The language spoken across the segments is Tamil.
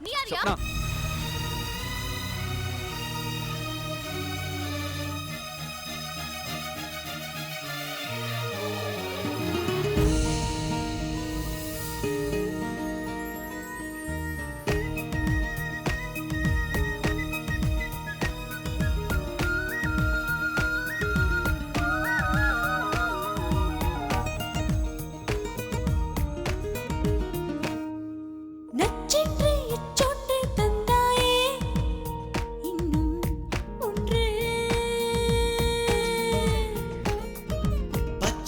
நீ யாரியா?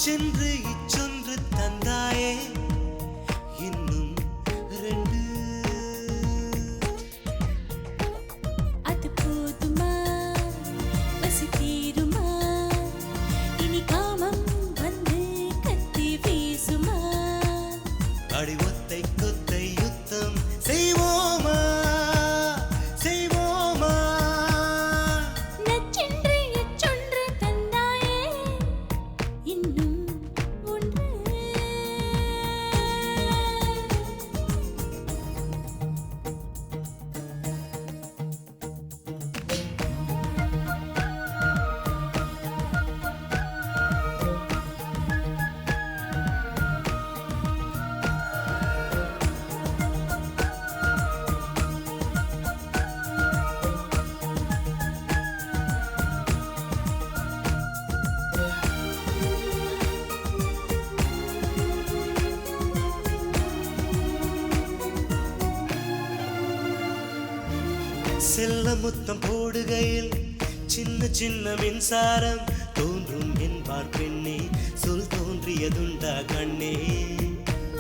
சென்று இச்சொன்று தந்தாயே இன்னும் ரெண்டு. அது போதுமா பசி தீருமா இனி காமம் வந்து கத்தி வீசுமா அடி ஒத்தை கொத்தை யுத்தம் செய்வோமா செய்வோமா நச்சென்று இச்சொன்று தந்தாயே இன்னும் செல்ல முத்தம் போடுகையில் சின்ன சின்ன மின்சாரம் தோன்றும் என்பார் பெண்ணே சொல் தோன்றியதுண்டா கண்ணே.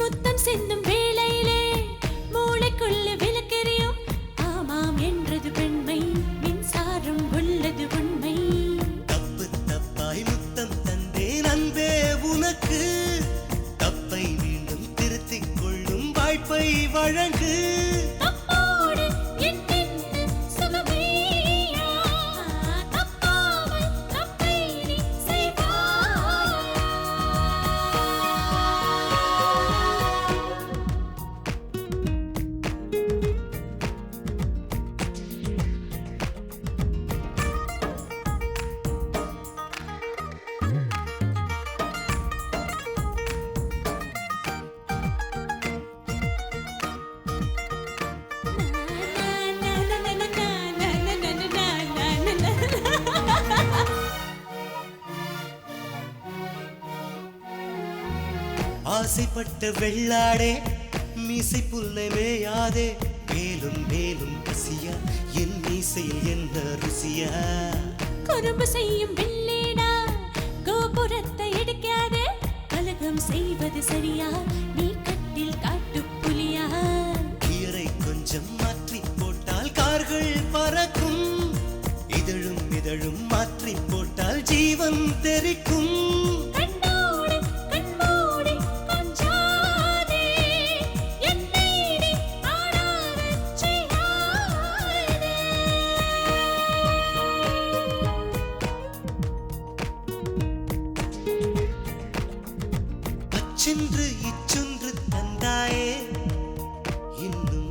முத்தம் சிந்தும் வேளையிலே மூளைக்குள்ள விளக்கெரியும் ஆமாம் என்றது பெண்மை மின்சாரம் உள்ளது உண்மை. தப்பு தப்பாய் முத்தம் தந்தேன் அன்பே உனக்கு தப்பை மீண்டும் திருத்திக் கொள்ளும் வாய்ப்பை வழங்கு. ஆசைப்பட்ட வெள்ளாடே மீசை புல்லை மேயாதே மேலும் மேலும் பசியா என் மீசையில் என்ன ருசியா. குறும்பு செய்யும் வெள்ளேடா கோபுரத்தை எடுக்காதே கலகம் செய்வது சரியா நீ கட்டில் காட்டு புலியா. கீரை கொஞ்சம் மாற்றி போட்டால் கார்கள் பறக்கும் இதழும் இதழும் மாற்றி போட்டால் ஜீவன் தெரிக்கும். சென்று இச்சொன்று தந்தாயே இன்னும்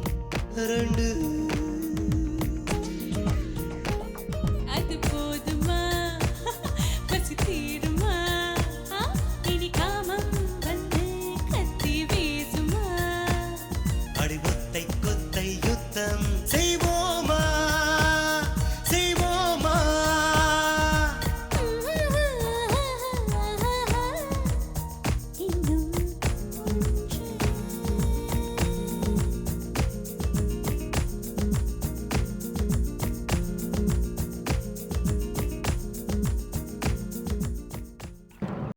ரெண்டு.